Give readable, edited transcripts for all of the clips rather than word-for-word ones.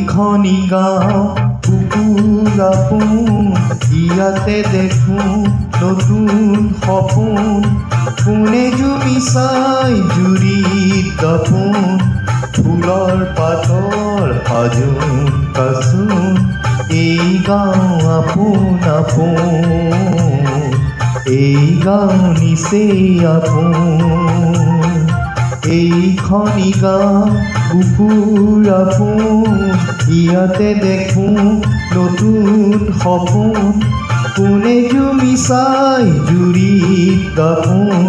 এইখনি গাঁও কুকুৰ আপোন, ইয়াতে দেখোঁ নতুন সপোন। কোনে জুমি চাই জুৰিত দাপোন, ফুলৰ পাতৰ সাজোন কাচোন। এই গাঁও আপোন আপোন, এই গাঁও নিচেই আপোন। এইখনি গাঁও কুকুৰ আপোন, ইয়াতে দেখোঁ নতুন সপোন। কোনে জুমি চাই জুৰিত দাপোন,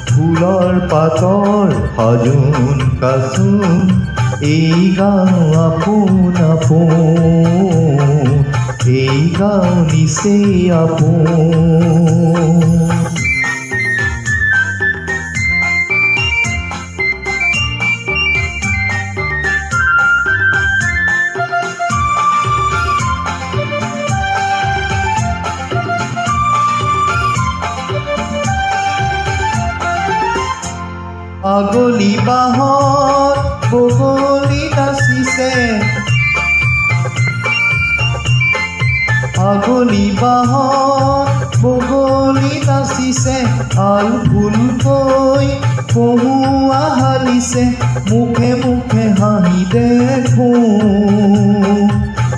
ফুলৰ পাতৰ সাজোন কাচোন। এই গাঁও আপোন আপোন, এই গাঁও নিচেই আপোন। আগলি বাঁহত বগলী নাচিছে, আগলি বাঁহত বগলী নাচিছে। আল ফুলকৈ কহুৱা হালিছে, মুখে মুখে হাঁহি দেখোঁ,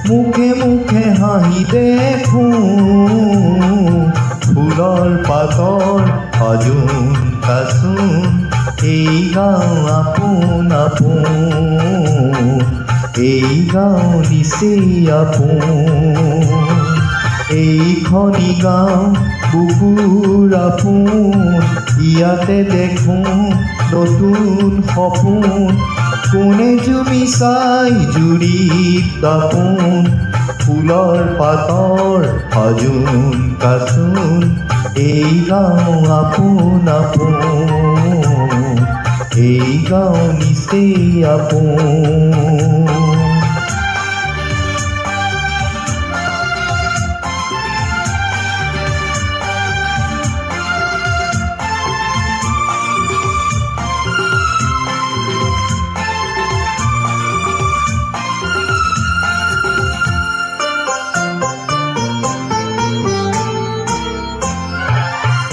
মুখে মুখে হাঁহি দেখোঁ। ফুলৰ পাতৰ সাজোন কাচোন, এই গাঁও আপোন আপোন, এই গাঁও নিচেই আপোন। এইখনি গাঁও কুকুৰ আপোন, ইয়াতে দেখোঁ নতুন সপোন। কোনে জুমি চাই জুৰিত দাপোন, ফুলৰ পাতৰ সাজোন কাচোন। এই গাঁও আপোন আপোন, এই গাঁও নিচেই আপোন।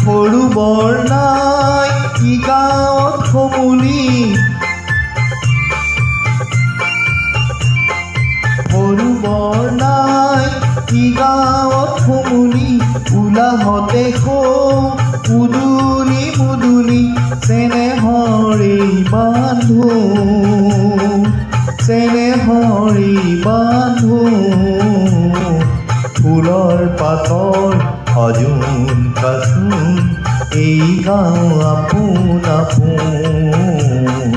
সৰু বৰ নাই ই গাঁৱত সমূলি, সৰু বৰ নাই ই গাঁৱত সমূলি। উলাহতে উদুলি মুদুলি, চেনেহৰে বান্ধো, চেনেহৰে বান্ধো। ফুলৰ পাতৰ সাজোন কাচোন, এই গাঁও আপোন আপোন,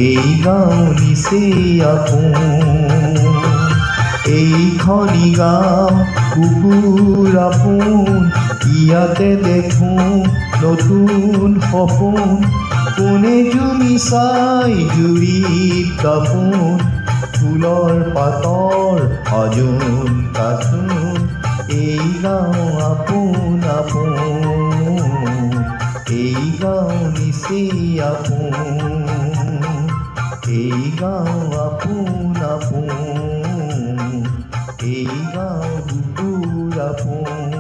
এই গাঁও নিচেই আপোন। এইখনি গাঁও কুকুৰ আপোন, ইয়াতে দেখোঁ নতুন সপোন। কোনে জুমি চাই জুৰিত দাপোন, ফুলৰ পাতৰ সাজোন কাচোন। এই গাঁও আপোন আপোন, এই গাঁও নিচেই আপোন, এই গাঁও আপোন আপোন, এই গাঁও কুকুৰ আপোন।